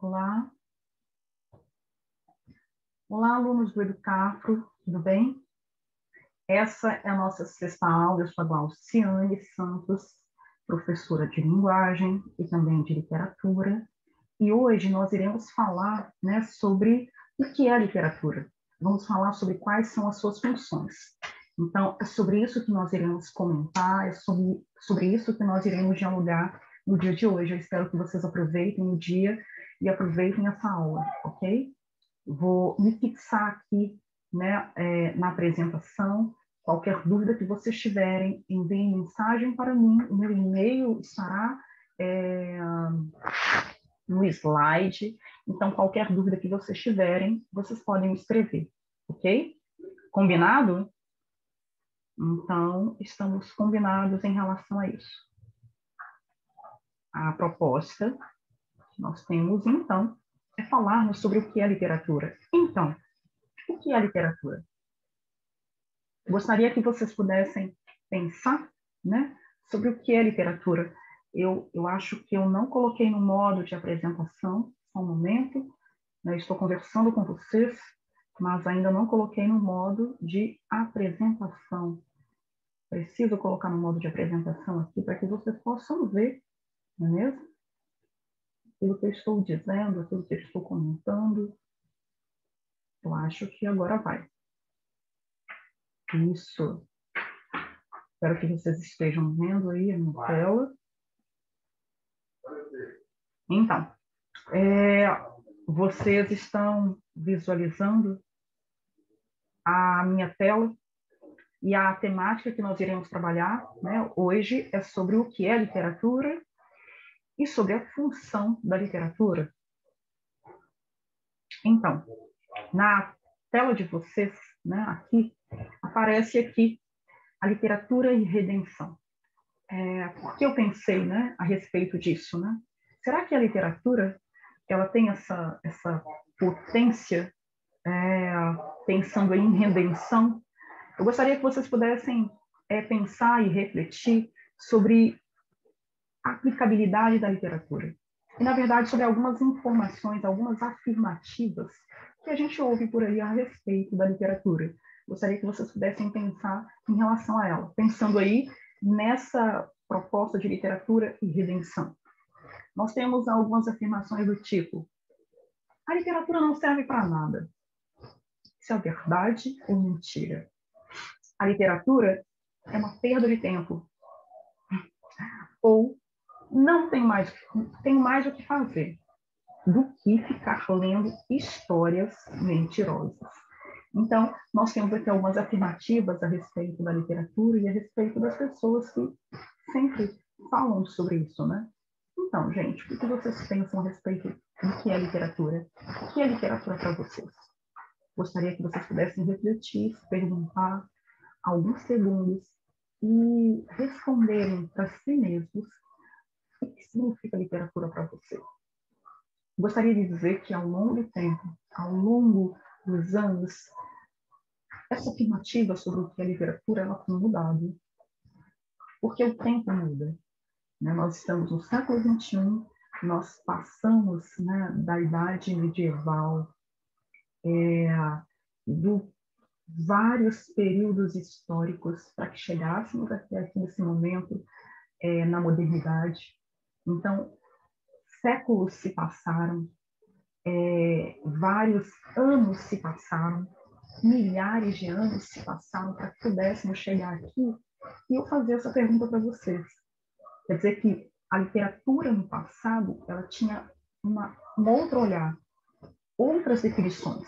Olá. Olá, alunos do Educafro, tudo bem? Essa é a nossa sexta aula. Eu sou a Glauciane Santos, professora de linguagem e também de literatura. E hoje nós iremos falar, sobre o que é literatura. Vamos falar sobre quais são as suas funções. Então, é sobre isso que nós iremos comentar, é sobre isso que nós iremos dialogar no dia de hoje. Eu espero que vocês aproveitem o dia e aproveitem essa aula, ok? Vou me fixar aqui, na apresentação. Qualquer dúvida que vocês tiverem, enviem mensagem para mim. O meu e-mail estará no slide. Então, qualquer dúvida que vocês tiverem, vocês podem me escrever, ok? Combinado? Então, estamos combinados em relação a isso. A proposta que nós temos, então, é falarmos sobre o que é literatura. Então, o que é literatura? Gostaria que vocês pudessem pensar, sobre o que é literatura. Eu acho que eu não coloquei no modo de apresentação, só um momento, estou conversando com vocês, mas ainda não coloquei no modo de apresentação. Preciso colocar no modo de apresentação aqui para que vocês possam ver, não é mesmo? Aquilo que eu estou dizendo, aquilo que eu estou comentando. Eu acho que agora vai. Isso. Espero que vocês estejam vendo aí a minha tela. Então, vocês estão visualizando a minha tela e a temática que nós iremos trabalhar, hoje é sobre o que é literatura e sobre a função da literatura. Então, na tela de vocês, aparece aqui a literatura e redenção. Por que eu pensei, a respeito disso, Será que a literatura ela tem essa potência, pensando em redenção? Eu gostaria que vocês pudessem pensar e refletir sobre a aplicabilidade da literatura. E, na verdade, sobre algumas informações, algumas afirmativas que a gente ouve por aí a respeito da literatura. Gostaria que vocês pudessem pensar em relação a ela, pensando aí nessa proposta de literatura e redenção. Nós temos algumas afirmações do tipo: a literatura não serve para nada. Isso é verdade ou mentira? A literatura é uma perda de tempo. Ou não tem mais o que fazer do que ficar lendo histórias mentirosas. Então, nós temos aqui algumas afirmativas a respeito da literatura e a respeito das pessoas que sempre falam sobre isso, Então, gente, o que vocês pensam a respeito do que é literatura? O que é literatura para vocês? Gostaria que vocês pudessem refletir, perguntar alguns segundos e responderem para si mesmos o que significa literatura para vocês. Gostaria de dizer que ao longo do tempo, ao longo dos anos, essa afirmativa sobre o que é literatura ela tem mudado. Porque o tempo muda. Nós estamos no século XXI, nós passamos da idade medieval, do vários períodos históricos para que chegássemos até aqui nesse momento, na modernidade. Então, séculos se passaram, vários anos se passaram, milhares de anos se passaram para que pudéssemos chegar aqui e eu fazer essa pergunta para vocês. Quer dizer que a literatura no passado ela tinha um outro olhar, outras definições.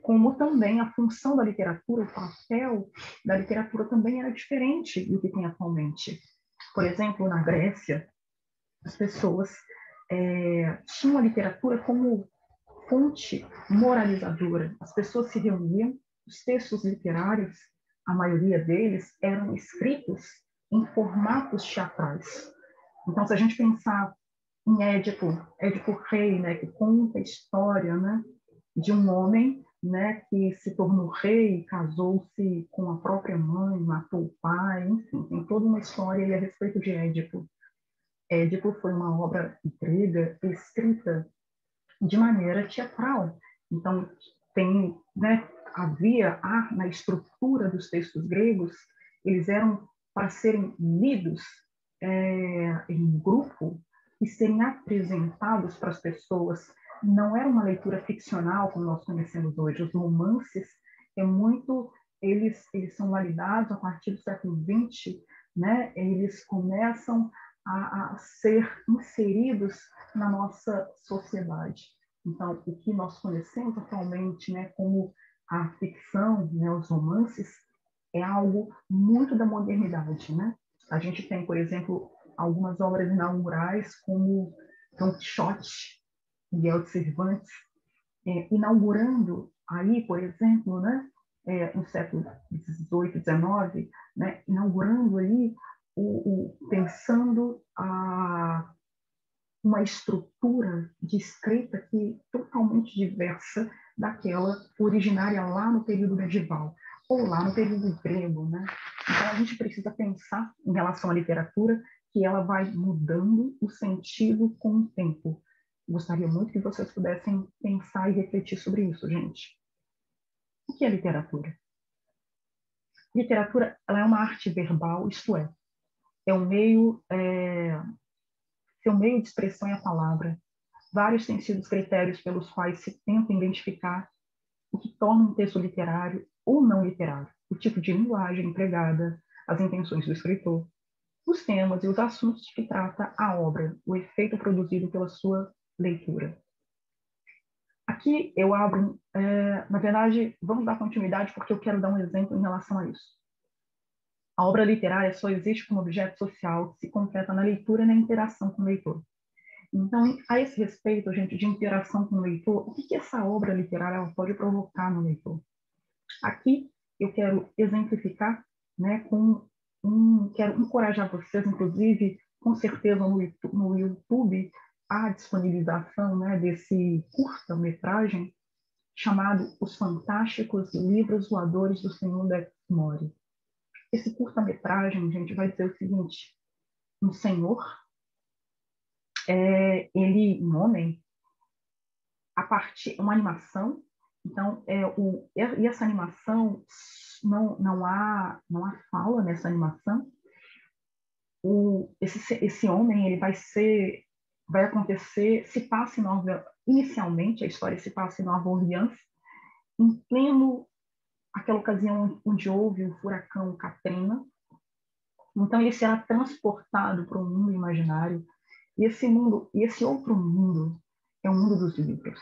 Como também a função da literatura, o papel da literatura também era diferente do que tem atualmente. Por exemplo, na Grécia, as pessoas tinham a literatura como fonte moralizadora. As pessoas se reuniam, os textos literários, a maioria deles, eram escritos em formatos teatrais. Então, se a gente pensar em Édipo Rei, que conta a história, de um homem, que se tornou rei, casou-se com a própria mãe, matou o pai, enfim, tem toda uma história a respeito de Édipo. Édipo foi uma obra grega escrita de maneira teatral. Então, tem, né, há na estrutura dos textos gregos, eles eram para serem lidos em grupo e serem apresentados para as pessoas. Não era uma leitura ficcional, como nós conhecemos hoje. Os romances eles são validados a partir do século XX, né? Eles começam a ser inseridos na nossa sociedade. Então, o que nós conhecemos atualmente, né, como a ficção, né, os romances, é algo muito da modernidade, né? A gente tem, por exemplo, algumas obras inaugurais, como Don Quixote, Miguel de Cervantes, inaugurando aí, por exemplo, né, no século XVIII, XIX, né, inaugurando ali, pensando uma estrutura de escrita que é totalmente diversa daquela originária lá no período medieval ou lá no período grego, né? Então a gente precisa pensar em relação à literatura que ela vai mudando o sentido com o tempo. Gostaria muito que vocês pudessem pensar e refletir sobre isso, gente. O que é literatura? Literatura, ela é uma arte verbal, isto é um meio, seu meio de expressão é a palavra. Vários têm sido os critérios pelos quais se tenta identificar o que torna um texto literário ou não literário, o tipo de linguagem empregada, as intenções do escritor, os temas e os assuntos de que trata a obra, o efeito produzido pela sua leitura. Aqui eu abro, na verdade, vamos dar continuidade porque eu quero dar um exemplo em relação a isso. A obra literária só existe como objeto social que se completa na leitura e na interação com o leitor. Então, a esse respeito, gente, de interação com o leitor, o que essa obra literária ela pode provocar no leitor? Aqui eu quero exemplificar, né, quero encorajar vocês, inclusive, com certeza no YouTube, a disponibilização, né, desse curta-metragem chamado Os Fantásticos Livros Voadores do Senhor Dex Mori. Esse curta-metragem, gente, vai dizer o seguinte: um senhor, um homem, a partir uma animação. Então, e essa animação não há fala nessa animação. Esse homem ele vai acontecer, se passa em inicialmente a história se passa em Nova Orleans, em pleno aquela ocasião onde houve o furacão Katrina. Então ele será transportado para um mundo imaginário, e esse outro mundo é o mundo dos livros.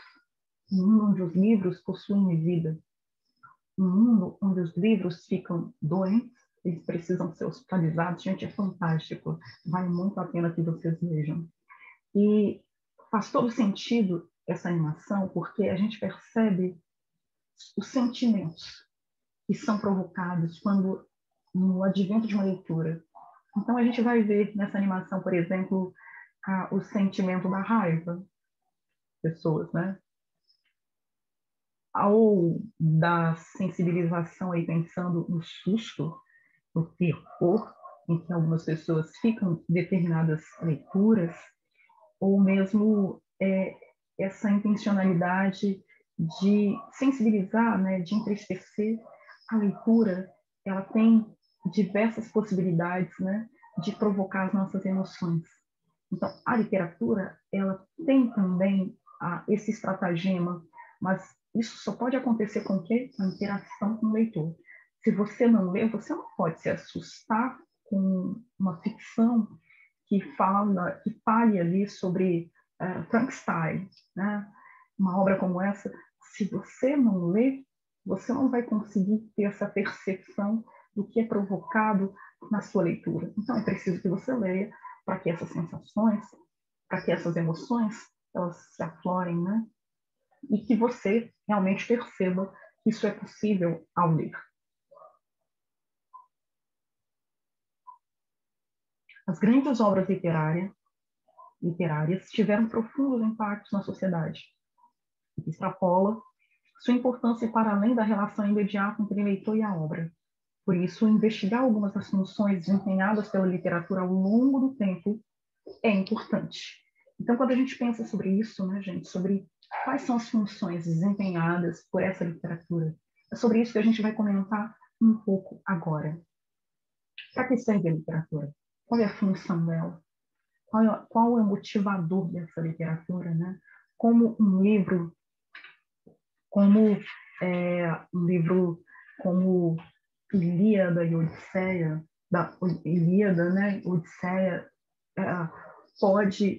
Um mundo onde os livros possuem vida. Um mundo onde os livros ficam doentes, eles precisam ser hospitalizados. Gente, é fantástico. Vale muito a pena que vocês vejam. E faz todo sentido essa animação, porque a gente percebe os sentimentos que são provocados no advento de uma leitura. Então, a gente vai ver nessa animação, por exemplo, o sentimento da raiva, pessoas, né? Ou da sensibilização aí pensando no susto, no terror, em que algumas pessoas ficam determinadas leituras, ou mesmo essa intencionalidade de sensibilizar, né, de entristecer. A leitura, ela tem diversas possibilidades, né, de provocar as nossas emoções. Então, a literatura, ela tem também esse estratagema, mas isso só pode acontecer com quê? Com a interação com o leitor. Se você não lê, você não pode se assustar com uma ficção que fale ali sobre Frankenstein, né? Uma obra como essa. Se você não lê, você não vai conseguir ter essa percepção do que é provocado na sua leitura. Então, é preciso que você leia para que essas sensações, para que essas emoções, elas se aflorem, né? E que você realmente perceba que isso é possível ao ler. As grandes obras literárias tiveram profundos impactos na sociedade, o que extrapola sua importância para além da relação imediata entre o leitor e a obra. Por isso, investigar algumas das funções desempenhadas pela literatura ao longo do tempo é importante. Então, quando a gente pensa sobre isso, né, gente, sobre quais são as funções desempenhadas por essa literatura, é sobre isso que a gente vai comentar um pouco agora. Para que serve a literatura? Qual é a função dela? Qual é o motivador dessa literatura, né? Como um livro, como um livro como Ilíada e Odisseia, da Ilíada, né? Odisseia,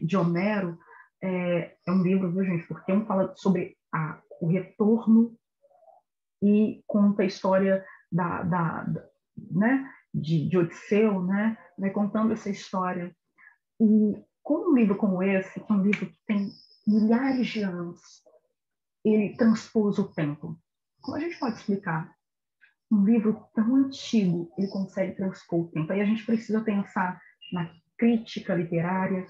de Homero, é um livro, viu, gente? Porque um fala sobre o retorno e conta a história né? de Odisseu, né? Vai contando essa história. E com um livro como esse, que é um livro que tem milhares de anos, ele transpôs o tempo. Como a gente pode explicar? Um livro tão antigo, ele consegue transpor o tempo. Aí a gente precisa pensar na crítica literária,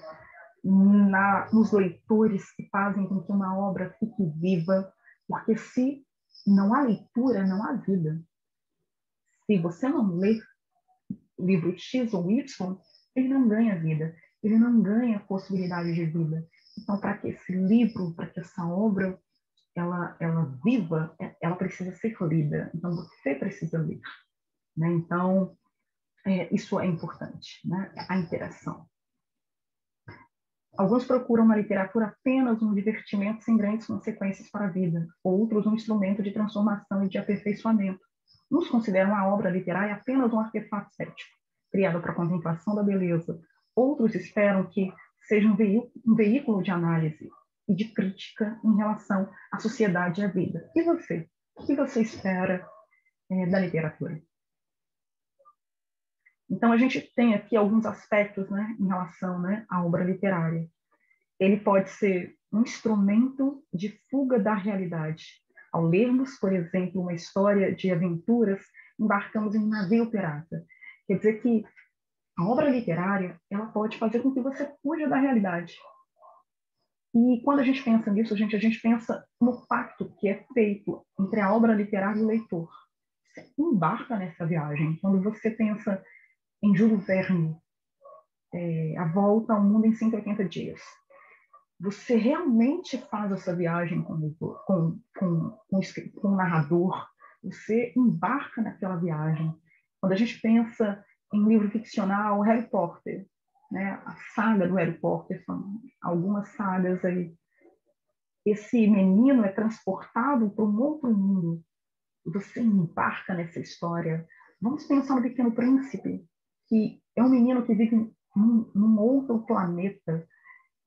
nos leitores que fazem com que uma obra fique viva, porque se não há leitura, não há vida. Se você não lê o livro X ou Y, ele não ganha vida, ele não ganha possibilidade de vida. Então, para que esse livro, para que essa obra ela viva, ela precisa ser lida. Então, você precisa ler. Né? Então, isso é importante, né? A interação. Alguns procuram na literatura apenas um divertimento sem grandes consequências para a vida, outros um instrumento de transformação e de aperfeiçoamento. Uns consideram a obra literária apenas um artefato estético, criado para a contemplação da beleza. Outros esperam que seja um veículo de análise e de crítica em relação à sociedade e à vida. E você? O que você espera da literatura? Então, a gente tem aqui alguns aspectos, né, em relação, né, à obra literária. Ele pode ser um instrumento de fuga da realidade. Ao lermos, por exemplo, uma história de aventuras, embarcamos em um navio pirata. Quer dizer que a obra literária, ela pode fazer com que você fuja da realidade. E quando a gente pensa nisso, a gente pensa no pacto que é feito entre a obra literária e o leitor. Você embarca nessa viagem. Quando você pensa em Júlio Verne, A Volta ao Mundo em 180 Dias, você realmente faz essa viagem com o narrador, você embarca naquela viagem. Quando a gente pensa em livro ficcional, Harry Potter, né, a saga do Harry Potter, são algumas sagas aí. Esse menino é transportado para um outro mundo, você embarca nessa história. Vamos pensar no Pequeno Príncipe, que é um menino que vive num outro planeta.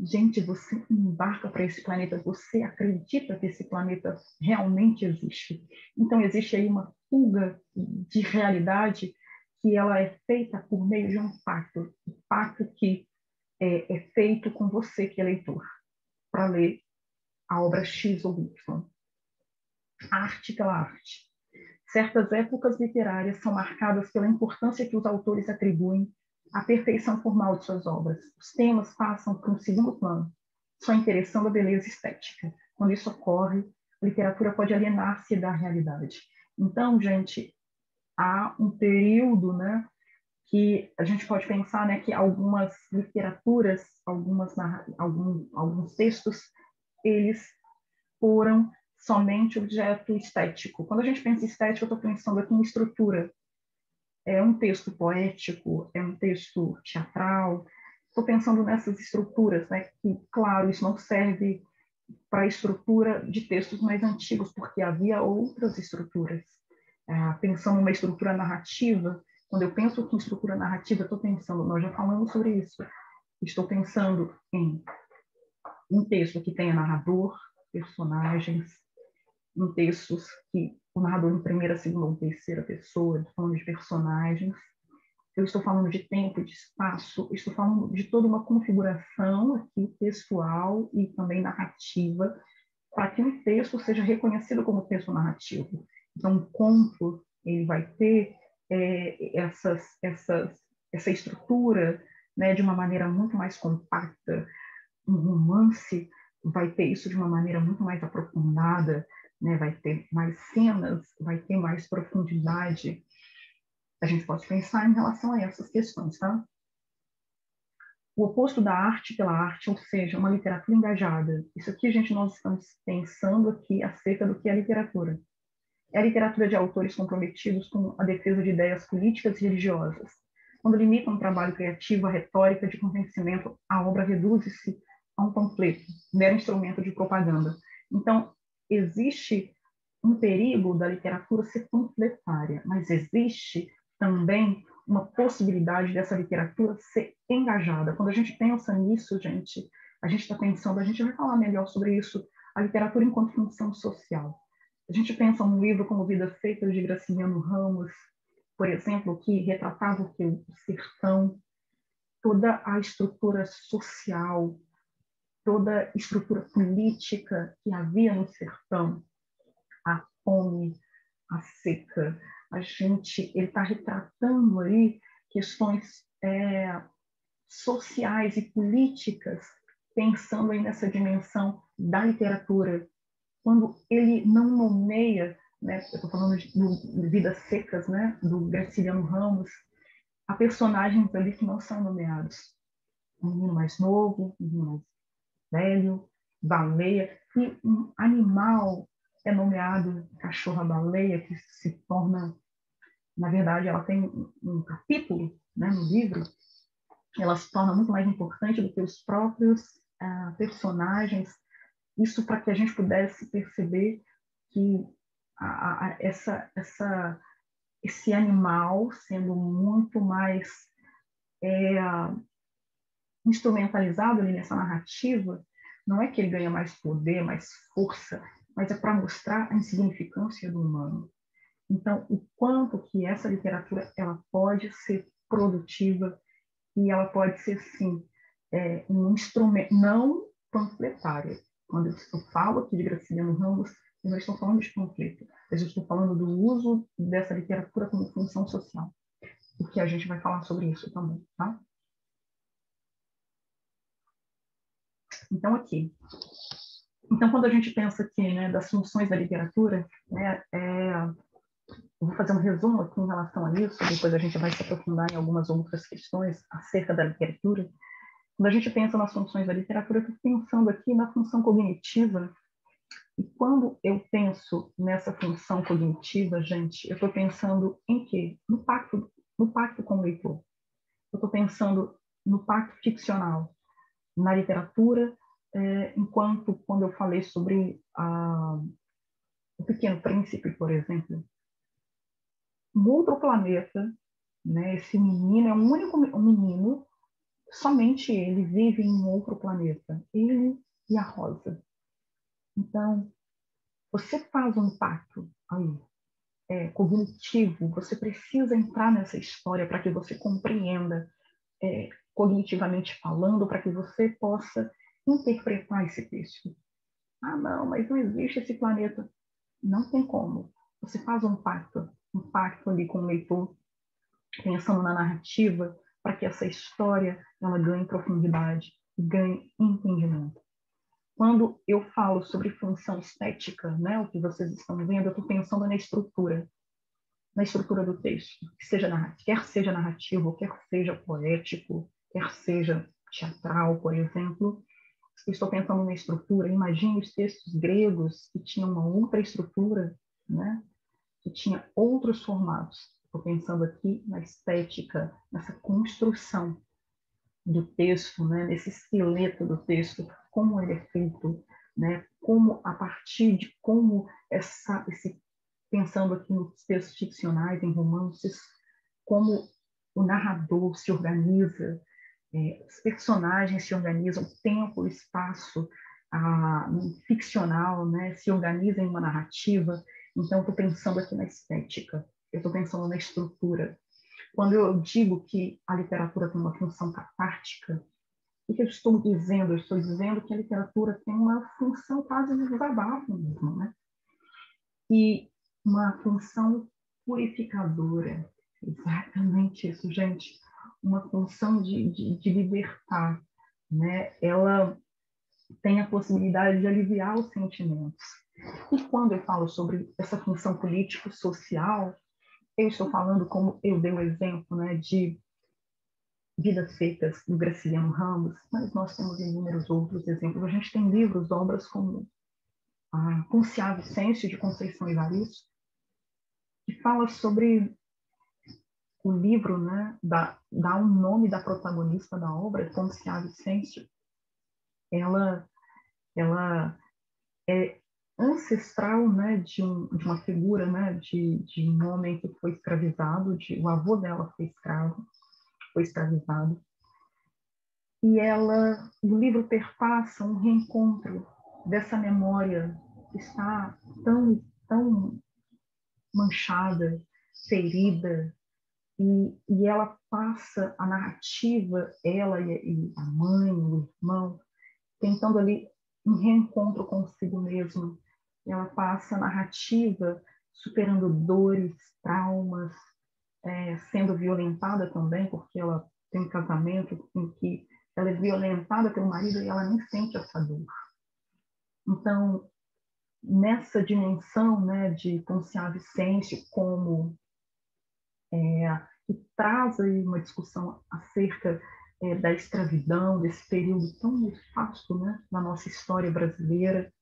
Gente, você embarca para esse planeta, você acredita que esse planeta realmente existe. Então, existe aí uma fuga de realidade que ela é feita por meio de um pacto que é feito com você, que é leitor, para ler a obra X ou Y. Arte pela arte. Certas épocas literárias são marcadas pela importância que os autores atribuem à perfeição formal de suas obras. Os temas passam para um segundo plano, só interessando a beleza estética. Quando isso ocorre, a literatura pode alienar-se da realidade. Então, gente, há um período, né, que a gente pode pensar, né, que algumas literaturas, alguns textos, eles foram somente objeto estético. Quando a gente pensa em estética, eu estou pensando aqui em estrutura. É um texto poético, é um texto teatral. Estou pensando nessas estruturas, né? Que, claro, isso não serve para a estrutura de textos mais antigos, porque havia outras estruturas. Pensando numa estrutura narrativa, quando eu penso em estrutura narrativa, estou pensando, nós já falamos sobre isso, estou pensando em um texto que tenha narrador, personagens, em textos que o narrador em primeira, segunda ou terceira pessoa, falando de personagens. Eu estou falando de tempo, de espaço, estou falando de toda uma configuração aqui textual e também narrativa para que um texto seja reconhecido como texto narrativo. Então, um conto ele vai ter essa estrutura, né, de uma maneira muito mais compacta. Um romance vai ter isso de uma maneira muito mais aprofundada, né? Vai ter mais cenas, vai ter mais profundidade. A gente pode pensar em relação a essas questões, tá? o oposto da arte pela arte, ou seja, uma literatura engajada. Isso aqui, gente, nós estamos pensando aqui acerca do que é a literatura. É a literatura de autores comprometidos com a defesa de ideias políticas e religiosas. Quando limitam o trabalho criativo à retórica de convencimento, a obra reduz-se a um panfleto, mero instrumento de propaganda. Então, existe um perigo da literatura ser panfletária, mas existe também uma possibilidade dessa literatura ser engajada. Quando a gente pensa nisso, gente, a gente está pensando, a gente vai falar melhor sobre isso, a literatura enquanto função social. A gente pensa num livro como Vidas Secas, de Graciliano Ramos, por exemplo, que retratava o que? O sertão, toda a estrutura social, toda a estrutura política que havia no sertão, a fome, a seca. Ele está retratando aí questões sociais e políticas, pensando aí nessa dimensão da literatura. Quando ele não nomeia, né, eu estou falando de Vidas Secas, né, do Graciliano Ramos, há personagens ali que não são nomeados. Um menino mais novo, um menino mais velho, baleia, e um animal é nomeado cachorra-baleia, que se torna, na verdade, ela tem um capítulo, né, no livro, ela se torna muito mais importante do que os próprios personagens. Isso para que a gente pudesse perceber que esse animal, sendo muito mais instrumentalizado ali nessa narrativa, não é que ele ganha mais poder, mais força, mas é para mostrar a insignificância do humano. Então, o quanto que essa literatura ela pode ser produtiva e ela pode ser, sim, um instrumento, não panfletária. Quando eu falo aqui de Graciliano Ramos, eu não estou falando de panfleto, eu estou falando do uso dessa literatura como função social, porque a gente vai falar sobre isso também, tá? Então, aqui. Então, quando a gente pensa aqui, né, das funções da literatura, né, eu vou fazer um resumo aqui em relação a isso, depois a gente vai se aprofundar em algumas outras questões acerca da literatura. Quando a gente pensa nas funções da literatura, eu estou pensando aqui na função cognitiva. E quando eu penso nessa função cognitiva, gente, eu estou pensando em quê? No pacto com o leitor. Eu estou pensando no pacto ficcional, na literatura, enquanto quando eu falei sobre o Pequeno Príncipe, por exemplo, um outro planeta, né? Esse menino é um único menino, somente ele vive em um outro planeta, ele e a Rosa. Então, você faz um pacto aí, cognitivo, você precisa entrar nessa história para que você compreenda, cognitivamente falando, para que você possa interpretar esse texto. Ah, não, mas não existe esse planeta. Não tem como. Você faz um pacto ali com o leitor, pensando na narrativa, para que essa história ela ganhe profundidade, ganhe entendimento. Quando eu falo sobre função estética, né, o que vocês estão vendo, eu estou pensando na estrutura do texto, quer seja narrativo, quer seja poético, quer seja teatral, por exemplo. Estou pensando na estrutura. Imagine os textos gregos que tinham uma outra estrutura, né, que tinha outros formatos. Estou pensando aqui na estética, nessa construção do texto, né, nesse esqueleto do texto, como ele é feito, né, como a partir de como pensando aqui nos textos ficcionais, em romances, como o narrador se organiza, os personagens se organizam, o tempo, o espaço ficcional, né, se organiza em uma narrativa. Então, estou pensando aqui na estética, eu estou pensando na estrutura. Quando eu digo que a literatura tem uma função catártica, o que eu estou dizendo? Eu estou dizendo que a literatura tem uma função quase de desabafo mesmo, né? E uma função purificadora. Exatamente isso, gente. Uma função de libertar, né? Ela tem a possibilidade de aliviar os sentimentos. E quando eu falo sobre essa função político-social, eu estou falando, como eu dei o exemplo, né, de Vidas Secas, do Graciliano Ramos, mas nós temos inúmeros outros exemplos. A gente tem livros, obras como a Ponciá Vicêncio, de Conceição Evaristo, que fala sobre o livro, né, dá um nome da protagonista da obra, Ponciá Vicêncio. Ela é ancestral, né, de uma figura, né, de um homem que foi escravizado, o avô dela foi escravo, foi escravizado. E o livro perpassa um reencontro dessa memória que está tão manchada, ferida, e ela passa a narrativa, ela e a mãe, o irmão, tentando ali um reencontro consigo mesma. Ela passa a narrativa superando dores, traumas, sendo violentada também, porque ela tem um casamento em que ela é violentada pelo marido e ela nem sente essa dor. Então, nessa dimensão, né, de Ponciá Vicêncio como que traz aí uma discussão acerca da escravidão, desse período tão nefasto, né, na nossa história brasileira.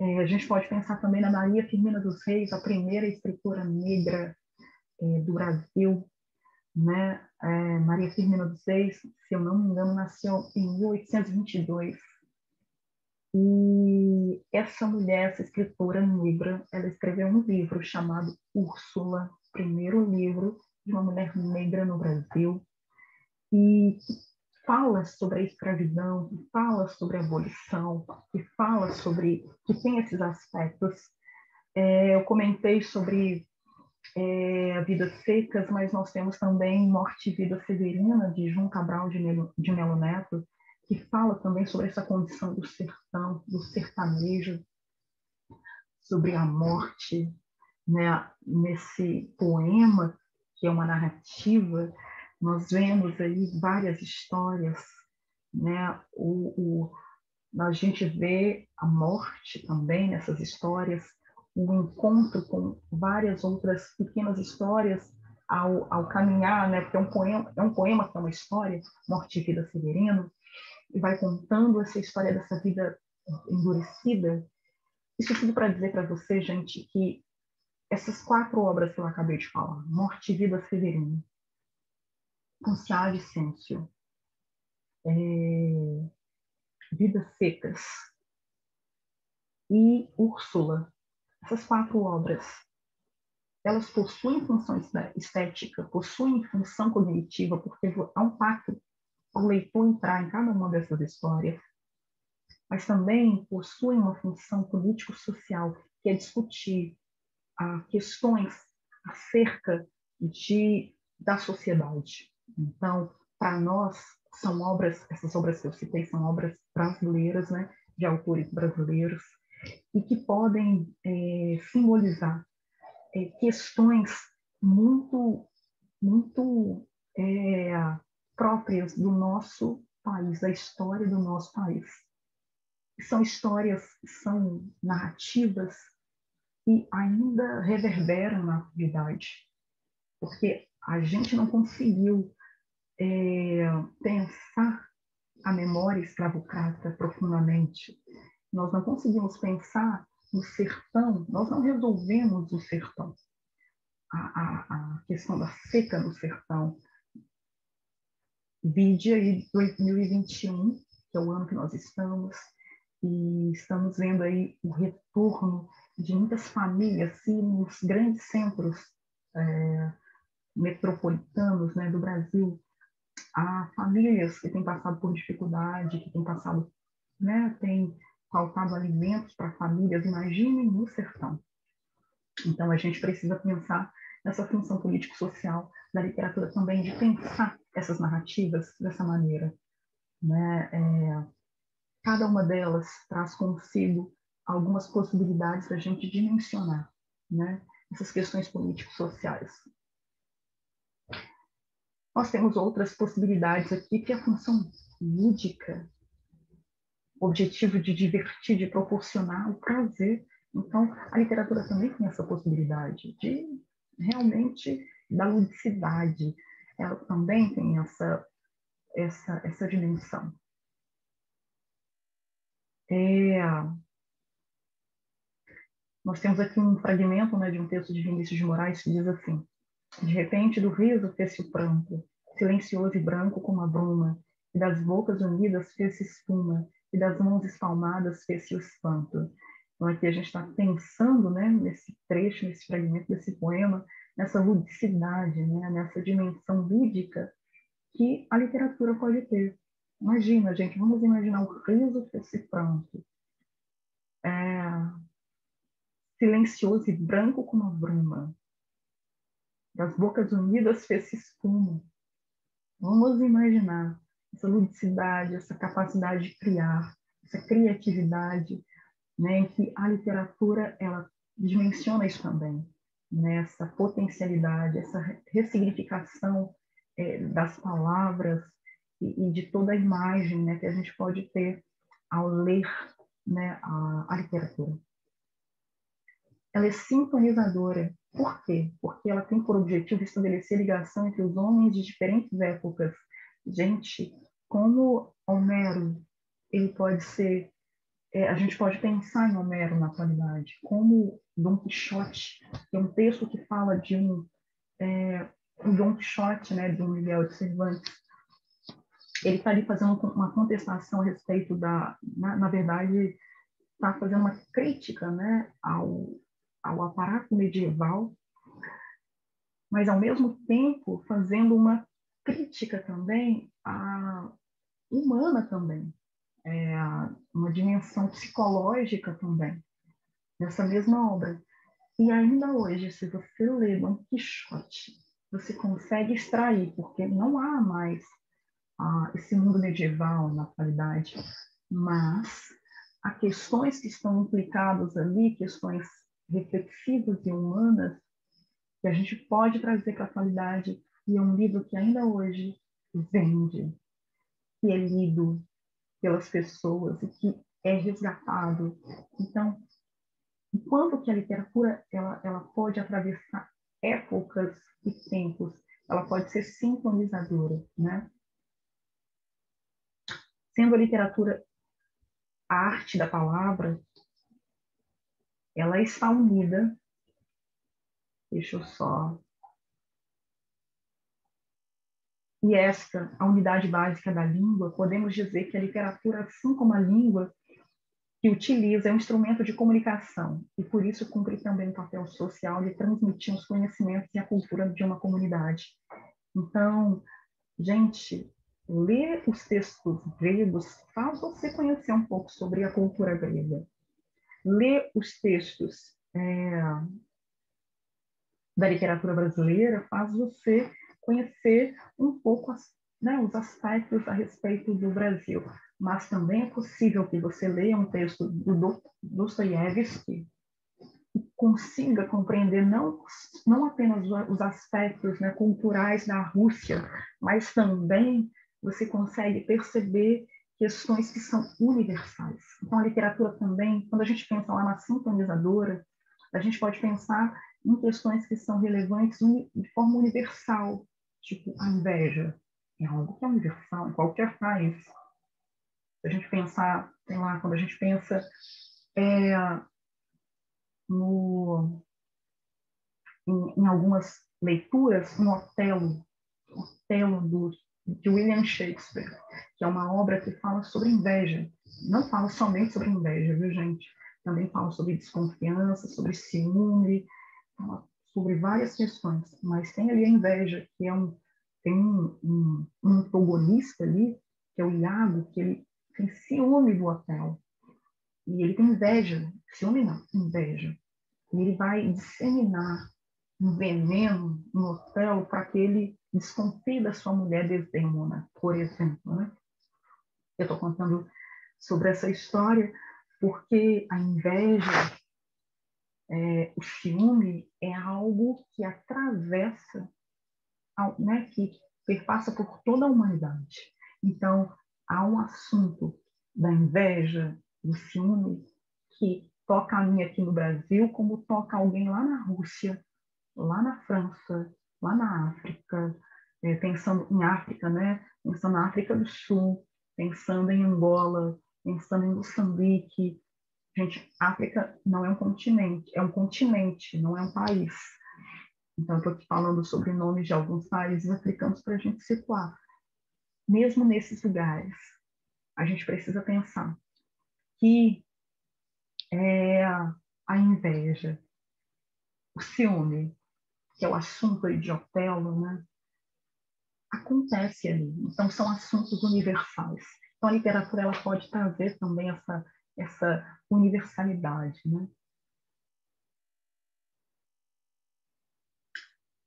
A gente pode pensar também na Maria Firmina dos Reis, a primeira escritora negra do Brasil, né? Maria Firmina dos Reis, se eu não me engano, nasceu em 1822. E essa mulher, essa escritora negra, ela escreveu um livro chamado Úrsula, primeiro livro de uma mulher negra no Brasil, e que fala sobre a escravidão, que fala sobre a abolição, que fala sobre, que tem esses aspectos. Eu comentei sobre Vidas Secas, mas nós temos também Morte e Vida Severina, de João Cabral de Melo Neto, que fala também sobre essa condição do sertão, do sertanejo, sobre a morte, né? Nesse poema, que é uma narrativa, nós vemos aí várias histórias, né? A gente vê a morte também nessas histórias, o encontro com várias outras pequenas histórias ao caminhar, né? Porque é um poema que é uma história, Morte e Vida Severino, e vai contando essa história dessa vida endurecida. Isso tudo para dizer para você, gente, que essas 4 obras que eu acabei de falar, Morte e Vida Severino, Ponciá Vicêncio, Vidas Secas e Úrsula, essas 4 obras, elas possuem função estética, possuem função cognitiva, porque há um pacto ao leitor entrar em cada uma dessas histórias, mas também possuem uma função político-social, que é discutir questões acerca da sociedade. Então, para nós, essas obras que eu citei são obras brasileiras, né, de autores brasileiros, e que podem simbolizar questões muito, muito próprias do nosso país, da história do nosso país. São histórias, são narrativas que ainda reverberam na atualidade, porque a gente não conseguiu pensar a memória escravocrata profundamente. Nós não conseguimos pensar no sertão, nós não resolvemos o sertão. A questão da seca no sertão. Vide aí 2021, que é o ano que nós estamos, e estamos vendo aí o retorno de muitas famílias, sim, nos grandes centros metropolitanos, né, do Brasil. Há famílias que têm passado por dificuldade, que têm passado, né, têm faltado alimentos para famílias, imaginem no sertão. Então, a gente precisa pensar nessa função político-social da literatura também, de pensar essas narrativas dessa maneira, né? Cada uma delas traz consigo algumas possibilidades para a gente dimensionar, né, essas questões político-sociais. Nós temos outras possibilidades aqui, que é a função lúdica, o objetivo de divertir, de proporcionar o prazer. Então, a literatura também tem essa possibilidade de realmente da ludicidade. Ela também tem essa dimensão. Nós temos aqui um fragmento, né, de um texto de Vinícius de Moraes que diz assim: de repente do riso fez-se o pranto, silencioso e branco como a bruma, e das bocas unidas fez-se espuma, e das mãos espalmadas fez-se o espanto. Então aqui a gente está pensando, né, nesse trecho, nesse fragmento desse poema, nessa ludicidade, né, nessa dimensão lúdica que a literatura pode ter. Imagina, gente, vamos imaginar o riso fez-se pranto. Silencioso e branco como a bruma. Das bocas unidas fez-se espuma. Vamos imaginar essa ludicidade, essa capacidade de criar, essa criatividade, né, que a literatura ela dimensiona isso também, né, essa potencialidade, essa ressignificação das palavras e de toda a imagem, né, que a gente pode ter ao ler, né, a literatura. Ela é sintonizadora. Por quê? Porque ela tem por objetivo estabelecer ligação entre os homens de diferentes épocas. Gente, como Homero, ele pode ser... a gente pode pensar em Homero na atualidade, como Dom Quixote, que é um texto que fala de um Dom Quixote, né, de um Miguel de Cervantes. Ele está ali fazendo uma contestação a respeito na verdade, está fazendo uma crítica, né, ao aparato medieval, mas, ao mesmo tempo, fazendo uma crítica também humana também, uma dimensão psicológica também, nessa mesma obra. E ainda hoje, se você lê Dom Quixote, você consegue extrair, porque não há mais esse mundo medieval na atualidade, mas há questões que estão implicadas ali, questões reflexivas e humanas, que a gente pode trazer para a atualidade, e é um livro que ainda hoje vende, que é lido pelas pessoas e que é resgatado. Então, enquanto que a literatura ela pode atravessar épocas e tempos, ela pode ser sintonizadora, né? Sendo a literatura a arte da palavra, ela está unida. Deixa eu só. E esta, a unidade básica da língua, podemos dizer que a literatura, assim como a língua que utiliza, é um instrumento de comunicação e, por isso, cumpre também o papel social de transmitir os conhecimentos e a cultura de uma comunidade. Então, gente, ler os textos gregos faz você conhecer um pouco sobre a cultura grega. Ler os textos da literatura brasileira faz você conhecer um pouco os aspectos a respeito do Brasil. Mas também é possível que você leia um texto do Dostoiévski e consiga compreender não apenas os aspectos, né, culturais da Rússia, mas também você consegue perceber questões que são universais. Então, a literatura também, quando a gente pensa lá na sintonizadora, a gente pode pensar em questões que são relevantes de forma universal, tipo a inveja. É algo que é universal em qualquer país. Se a gente pensar, sei lá, quando a gente pensa em algumas leituras, no Otelo de William Shakespeare, que é uma obra que fala sobre inveja. Não fala somente sobre inveja, viu, gente? Também fala sobre desconfiança, sobre ciúme, fala sobre várias questões. Mas tem ali a inveja, que tem um antagonista ali, que é o Iago, que ele tem ciúme do Otelo. E ele tem inveja, ciúme não, inveja. E ele vai disseminar um veneno no Otelo para que ele desconfie da sua mulher Desdemona, por exemplo. Né? Eu estou contando sobre essa história porque a inveja, o ciúme, é algo que atravessa, né, que perpassa por toda a humanidade. Então, há um assunto da inveja, do ciúme, que toca a mim aqui no Brasil, como toca alguém lá na Rússia, lá na França, lá na África, pensando em África, né? Pensando na África do Sul, pensando em Angola, pensando em Moçambique. Gente, África não é um continente, não é um país. Então, estou aqui falando sobre nomes de alguns países africanos para a gente situar. Mesmo nesses lugares, a gente precisa pensar que a inveja, o ciúme, que é o assunto aí de Otelo, né? Acontece ali. Então, são assuntos universais. Então, a literatura ela pode trazer também essa universalidade, né?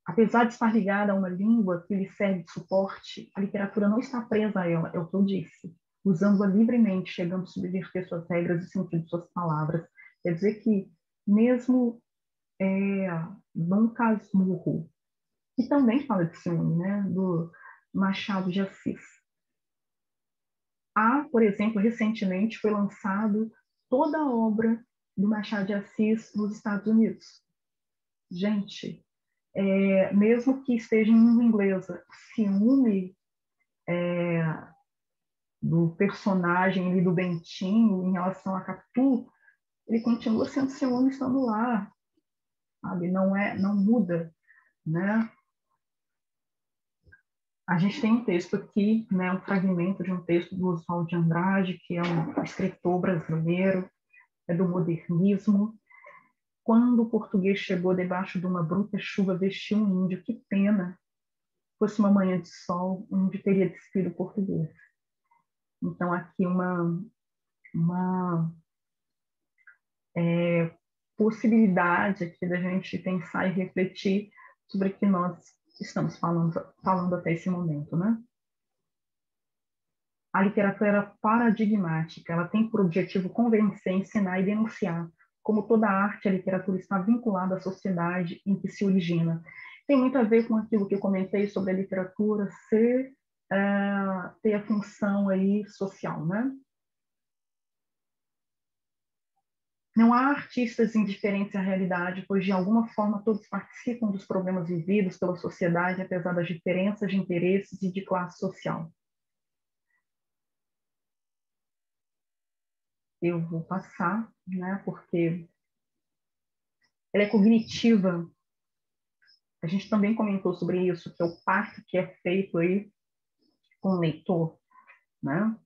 Apesar de estar ligada a uma língua que lhe serve de suporte, a literatura não está presa a ela, é o que eu disse. Usando-a livremente, chegando a subverter suas regras e sentido de suas palavras. Quer dizer que, mesmo Dom Casmurro, que também fala de ciúme, né? Do Machado de Assis. Por exemplo, recentemente foi lançado toda a obra do Machado de Assis nos Estados Unidos. Gente, mesmo que esteja em língua inglesa, ciúme do personagem ali do Bentinho em relação a Capitu, ele continua sendo ciúme estando lá, sabe? Não muda, né? A gente tem um texto aqui, né, um fragmento de um texto do Oswald de Andrade, que é um escritor brasileiro, é do modernismo. Quando o português chegou debaixo de uma bruta chuva, vestiu um índio. Que pena! Fosse uma manhã de sol, um índio teria despido o português. Então, aqui uma possibilidade aqui da gente pensar e refletir sobre o que nós estamos falando até esse momento, né? A literatura paradigmática, ela tem por objetivo convencer, ensinar e denunciar. Como toda arte, a literatura está vinculada à sociedade em que se origina. Tem muito a ver com aquilo que eu comentei sobre a literatura ter a função aí social, né? Não há artistas indiferentes à realidade, pois de alguma forma todos participam dos problemas vividos pela sociedade, apesar das diferenças de interesses e de classe social. Eu vou passar, né, porque ela é cognitiva. A gente também comentou sobre isso, que é o pacto que é feito aí com o leitor, né?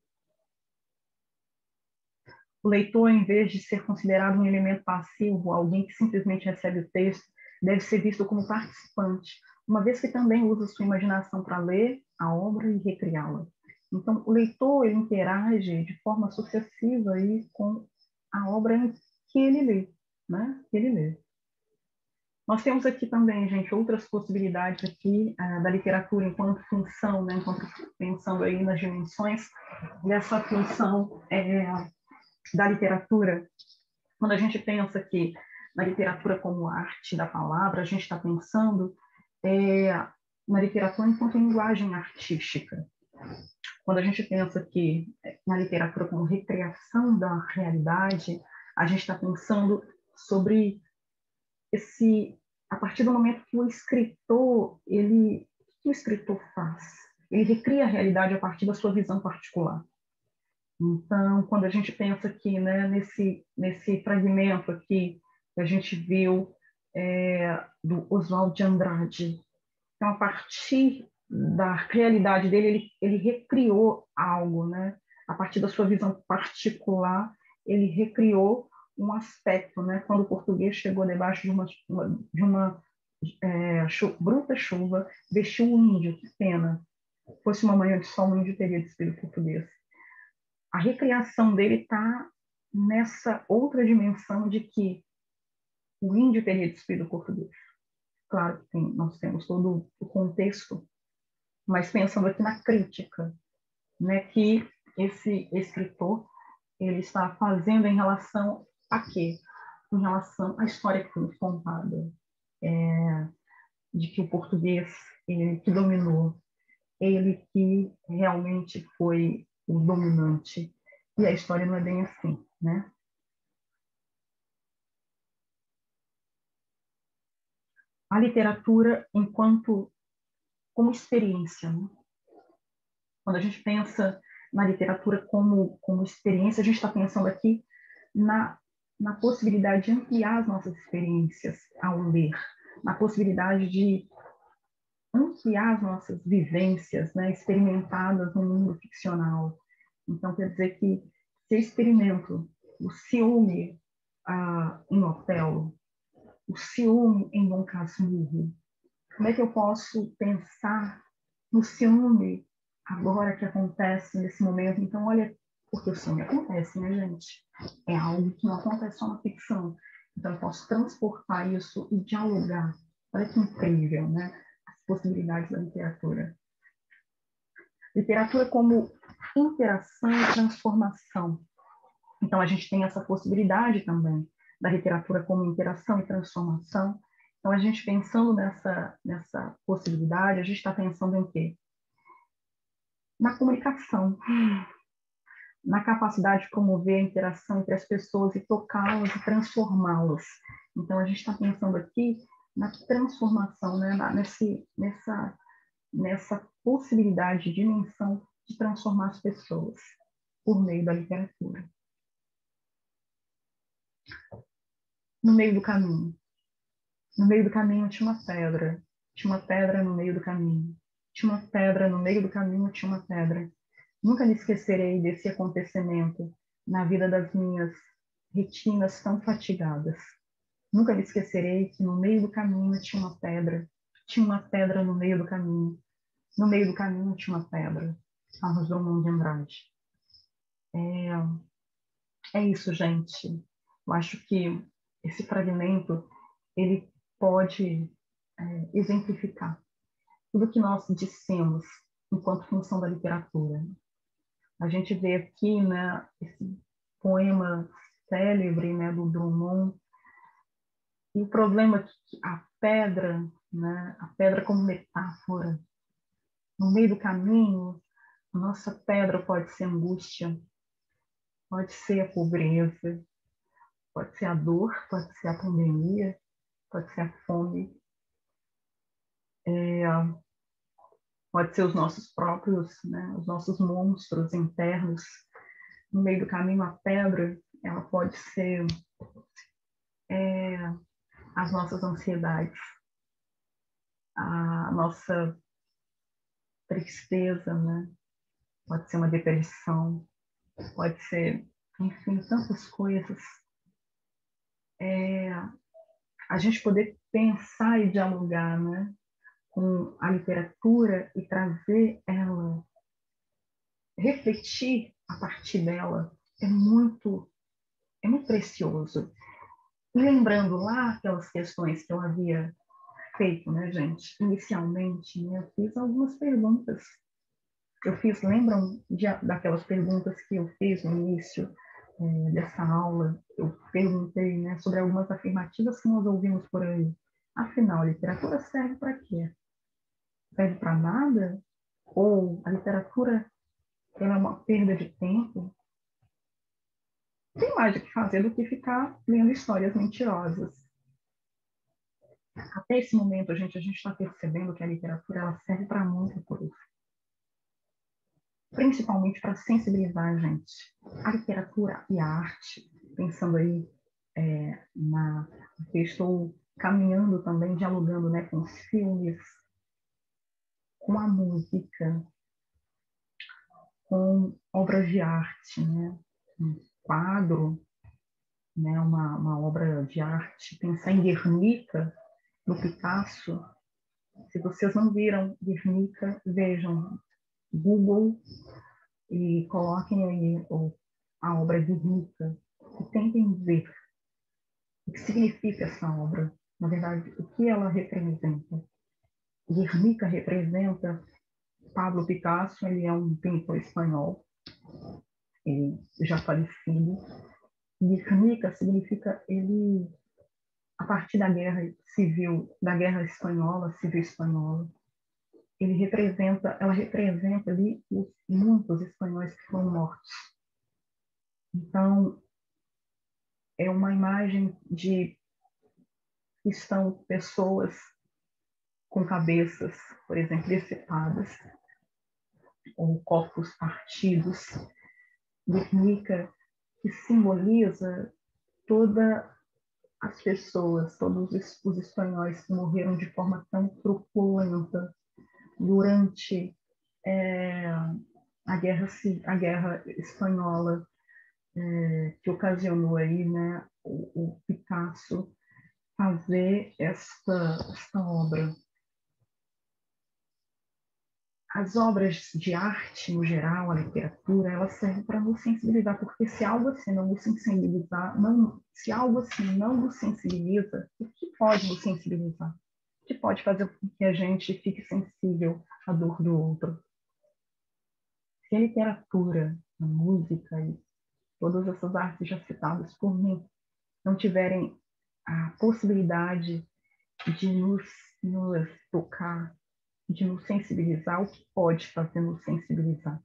O leitor, em vez de ser considerado um elemento passivo, alguém que simplesmente recebe o texto, deve ser visto como participante, uma vez que também usa sua imaginação para ler a obra e recriá-la. Então, o leitor ele interage de forma associativa aí com a obra que ele lê, né? Que ele lê. Nós temos aqui também, gente, outras possibilidades aqui da literatura enquanto função, né? Enquanto pensando aí nas dimensões dessa função da literatura. Quando a gente pensa aqui na literatura como arte da palavra, a gente está pensando na literatura enquanto linguagem artística. Quando a gente pensa aqui na literatura como recriação da realidade, a gente está pensando sobre a partir do momento que o escritor, o que o escritor faz? Ele recria a realidade a partir da sua visão particular. Então, quando a gente pensa aqui, né, nesse fragmento aqui que a gente viu do Oswald de Andrade, então, a partir da realidade dele, ele recriou algo, né? A partir da sua visão particular, ele recriou um aspecto, né? Quando o português chegou debaixo de uma bruta chuva, vestiu um índio, que pena. Fosse uma manhã de sol, um índio teria despido o português. A recriação dele está nessa outra dimensão de que o índio teria despido o português. Claro que nós temos todo o contexto, mas pensando aqui na crítica, né, que esse escritor ele está fazendo em relação a quê? Em relação à história que foi contada, de que o português ele que dominou, ele que realmente foi o dominante. E a história não é bem assim, né? A literatura enquanto como experiência, né? Quando a gente pensa na literatura como experiência, a gente está pensando aqui na possibilidade de ampliar as nossas experiências ao ler, na possibilidade de ampliar as nossas vivências, né, experimentadas no mundo ficcional. Então, quer dizer que se eu experimento o ciúme em Otelo, o ciúme em Dom Casmurro, como é que eu posso pensar no ciúme agora que acontece nesse momento? Então, olha, porque o ciúme acontece, né, gente? É algo que não acontece só na ficção. Então, eu posso transportar isso e dialogar. Olha que incrível, né? As possibilidades da literatura. Literatura como interação e transformação. Então, a gente tem essa possibilidade também da literatura como interação e transformação. Então, a gente pensando nessa possibilidade, a gente está pensando em quê? Na comunicação, na capacidade de promover a interação entre as pessoas e tocá-las e transformá-las. Então, a gente está pensando aqui na transformação, né? Nessa possibilidade de dimensão de transformar as pessoas por meio da literatura. No meio do caminho. No meio do caminho tinha uma pedra. Tinha uma pedra no meio do caminho. Tinha uma pedra no meio do caminho, tinha uma pedra. Nunca me esquecerei desse acontecimento na vida das minhas retinas tão fatigadas. Nunca me esquecerei que no meio do caminho tinha uma pedra. Tinha uma pedra no meio do caminho. No meio do caminho tinha uma pedra. Carlos Drummond de Andrade. É isso, gente. Eu acho que esse fragmento ele pode exemplificar tudo que nós dissemos enquanto função da literatura. A gente vê aqui, né, esse poema célebre, né, do Drummond, e o problema é que a pedra, né, a pedra como metáfora, no meio do caminho, a nossa pedra pode ser angústia, pode ser a pobreza, pode ser a dor, pode ser a pandemia, pode ser a fome, pode ser os nossos próprios, né, os nossos monstros internos. No meio do caminho, a pedra, ela pode ser as nossas ansiedades, a nossa tristeza, né? Pode ser uma depressão, pode ser, enfim, tantas coisas. A gente poder pensar e dialogar, né, com a literatura e trazer ela, refletir a partir dela, é muito precioso. E lembrando lá aquelas questões que eu havia feito, né, gente? Inicialmente, né, eu fiz algumas perguntas. Lembram daquelas perguntas que eu fiz no início dessa aula? Eu perguntei, né, sobre algumas afirmativas que nós ouvimos por aí. Afinal, a literatura serve para quê? Serve para nada? Ou a literatura ela é uma perda de tempo? Tem mais o que fazer do que ficar lendo histórias mentirosas. Até esse momento, a gente está percebendo que a literatura ela serve para muita coisa. Principalmente para sensibilizar a gente. A literatura e a arte, pensando aí que eu estou caminhando também, dialogando, né, com os filmes, com a música, com obras de arte, né, um quadro, né, uma obra de arte, pensar em Guernica, do Picasso. Se vocês não viram Guernica, vejam, Google e coloquem aí a obra Guernica e tentem ver o que significa essa obra, na verdade, o que ela representa. Guernica representa Pablo Picasso, ele é um pintor espanhol, já falecido. Guernica significa ele, a partir da guerra civil, da guerra espanhola, civil espanhola, ela representa ali os muitos espanhóis que foram mortos. Então, é uma imagem de que estão pessoas com cabeças, por exemplo, decepadas, ou corpos partidos. Guernica, que simboliza todas as pessoas, todos os espanhóis que morreram de forma tão truculenta durante a guerra espanhola, que ocasionou aí, né, o Picasso fazer esta obra. As obras de arte, no geral, a literatura, elas servem para nos sensibilizar, porque se algo assim não nos sensibilizar, se algo assim não nos sensibiliza, o que pode nos sensibilizar? O que pode fazer com que a gente fique sensível à dor do outro? Se a literatura, a música e todas essas artes já citadas por mim não tiverem a possibilidade de nos tocar, de nos sensibilizar, o que pode fazer nos sensibilizar?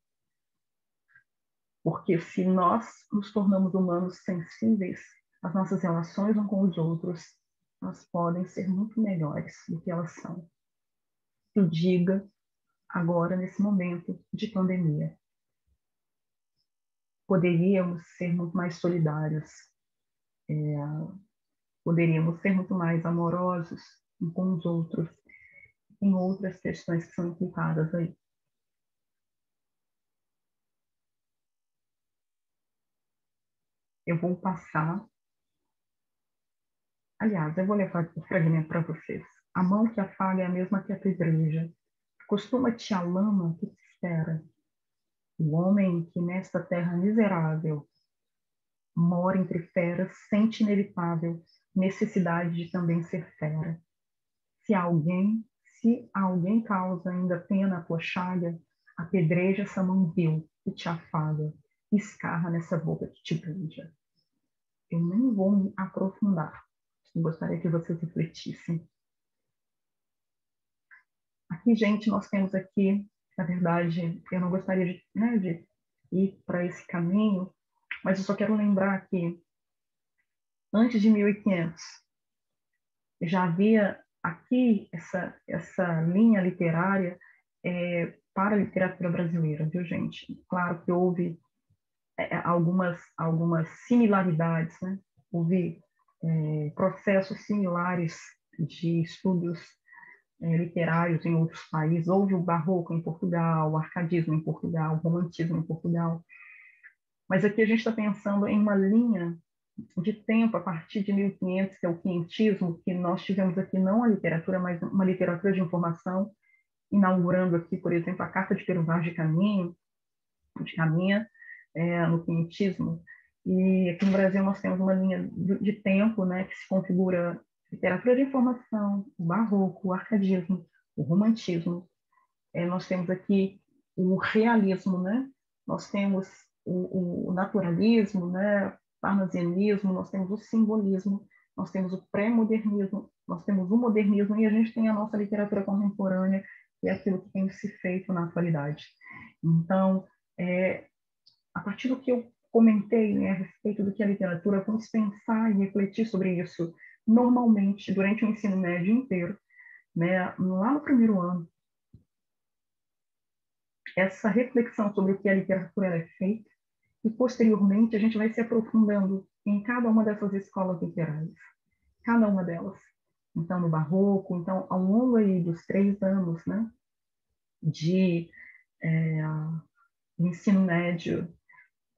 Porque se nós nos tornamos humanos sensíveis, as nossas relações uns com os outros, elas podem ser muito melhores do que elas são. Eu diga agora, nesse momento de pandemia. Poderíamos ser muito mais solidários, poderíamos ser muito mais amorosos uns com os outros, em outras questões que são implicadas aí. Eu vou passar. Aliás, eu vou levar o fragmento para vocês. A mão que afaga é a mesma que apedreja. Costuma-te a lama que te espera. O homem que nesta terra miserável mora entre feras sente inevitável necessidade de também ser fera. Se alguém causa ainda pena a tua chaga, apedreja essa mão vil que te afaga, escarra nessa boca que te beija. Eu nem vou me aprofundar. Eu gostaria que vocês refletissem. Aqui, gente, nós temos aqui, na verdade, eu não gostaria de ir para esse caminho, mas eu só quero lembrar que antes de 1500 já havia aqui essa linha literária para a literatura brasileira, viu, gente? Claro que houve algumas similaridades, né? Houve processos similares de estudos literários em outros países. Houve o barroco em Portugal, o arcadismo em Portugal, o romantismo em Portugal. Mas aqui a gente está pensando em uma linha de tempo a partir de 1500, que é o quinhentismo, que nós tivemos aqui não a literatura, mas uma literatura de informação, inaugurando aqui, por exemplo, a Carta de Peru Vaz de Caminha, no quinhentismo. E aqui no Brasil nós temos uma linha de tempo, né, que se configura literatura de informação, o barroco, o arcadismo, o romantismo. Nós temos aqui o realismo, né? Nós temos o naturalismo, né? Parnasianismo, nós temos o simbolismo, nós temos o pré-modernismo, nós temos o modernismo e a gente tem a nossa literatura contemporânea, que é aquilo que tem se feito na atualidade. Então, a partir do que eu comentei, né, a respeito do que é literatura, vamos pensar e refletir sobre isso normalmente durante o ensino médio inteiro, né, lá no primeiro ano. Essa reflexão sobre o que a literatura é feita e, posteriormente, a gente vai se aprofundando em cada uma dessas escolas literárias, cada uma delas. Então, no barroco, então, ao longo aí dos 3 anos, né, de ensino médio,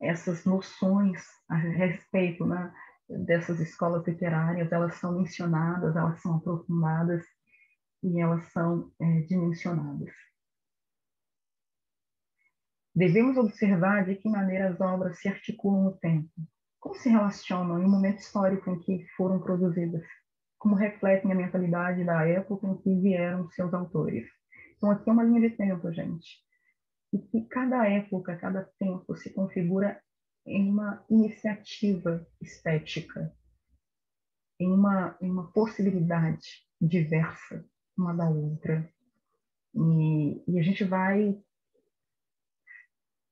essas noções a respeito, né, dessas escolas literárias, elas são mencionadas, elas são aprofundadas e elas são dimensionadas. Devemos observar de que maneira as obras se articulam no tempo, como se relacionam em um momento histórico em que foram produzidas, como refletem a mentalidade da época em que vieram seus autores. Então, aqui é uma linha de tempo, gente. E que cada época, cada tempo se configura em uma iniciativa estética, em uma possibilidade diversa uma da outra. E a gente vai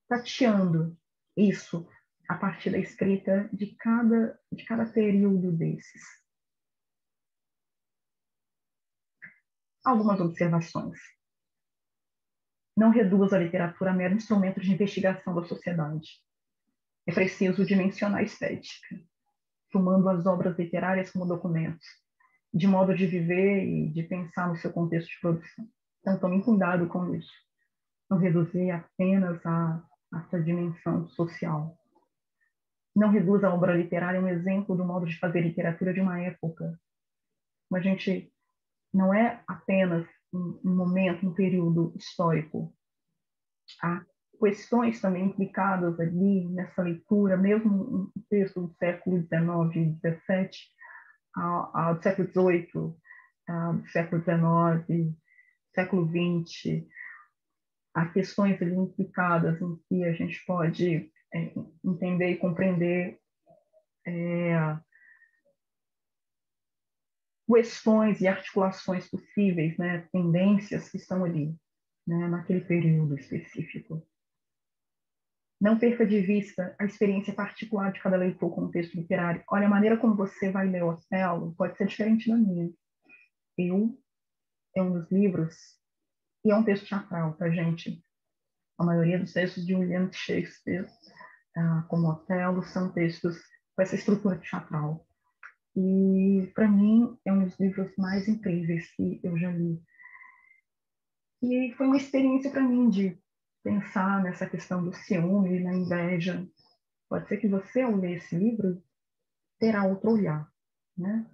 tateando isso a partir da escrita de cada período desses. algumas observações. Não reduza a literatura a mero instrumento de investigação da sociedade. É preciso dimensionar a estética, tomando as obras literárias como documentos, de modo de viver e de pensar no seu contexto de produção. Então, tome cuidado com isso. Não reduzir apenas a essa dimensão social. Não reduza a obra literária a um exemplo do modo de fazer literatura de uma época. Mas a gente não é apenas um momento, um período histórico. Há questões também implicadas ali nessa leitura, mesmo um texto do século XIX e XVII, do século XVIII, do século XIX, século XX, há questões ali implicadas em que a gente pode entender e compreender questões e articulações possíveis, né, tendências que estão ali, né, naquele período específico. Não perca de vista a experiência particular de cada leitor com o texto literário. Olha, a maneira como você vai ler Otelo pode ser diferente da minha. É um dos livros, e é um texto teatral, tá, gente? A maioria dos textos de William Shakespeare, como Otelo, são textos com essa estrutura teatral. E, para mim, é um dos livros mais incríveis que eu já li. E foi uma experiência para mim de pensar nessa questão do ciúme, na inveja. Pode ser que você, ao ler esse livro, terá outro olhar, né?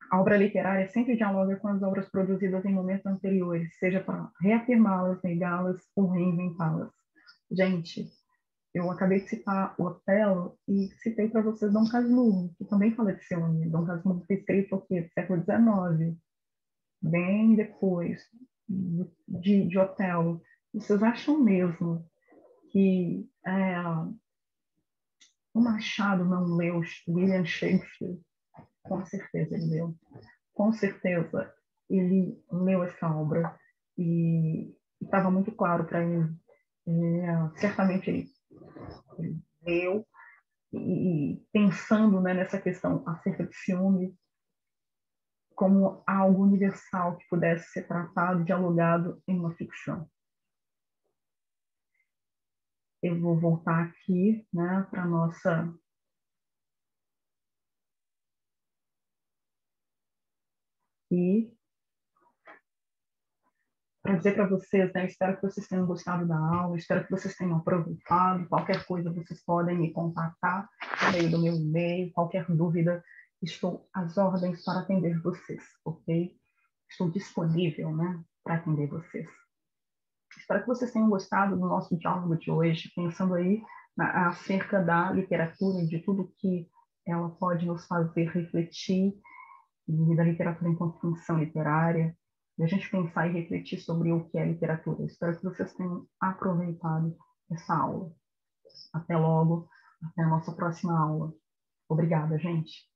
A obra literária sempre dialoga com as obras produzidas em momentos anteriores, seja para reafirmá-las, negá-las ou reinventá-las. Gente, eu acabei de citar o Otelo e citei para vocês Dom Casmurro, que também fala de ciúme. Dom Casmurro foi escrito aqui do século XIX, bem depois de Otelo. Vocês acham mesmo que o Machado não leu William Shakespeare? Com certeza ele leu. Com certeza ele leu essa obra e estava muito claro para ele. Certamente ele leu e pensando, né, nessa questão acerca de ciúme como algo universal que pudesse ser tratado, dialogado em uma ficção. Eu vou voltar aqui, né, para nossa e para dizer para vocês, né, espero que vocês tenham gostado da aula, espero que vocês tenham aproveitado. Qualquer coisa vocês podem me contatar por meio do meu e-mail, qualquer dúvida, estou às ordens para atender vocês, ok? Estou disponível, né, para atender vocês. Espero que vocês tenham gostado do nosso diálogo de hoje, pensando aí acerca da literatura e de tudo que ela pode nos fazer refletir, e da literatura enquanto função literária, e a gente pensar e refletir sobre o que é literatura. Espero que vocês tenham aproveitado essa aula. Até logo, até a nossa próxima aula. Obrigada, gente.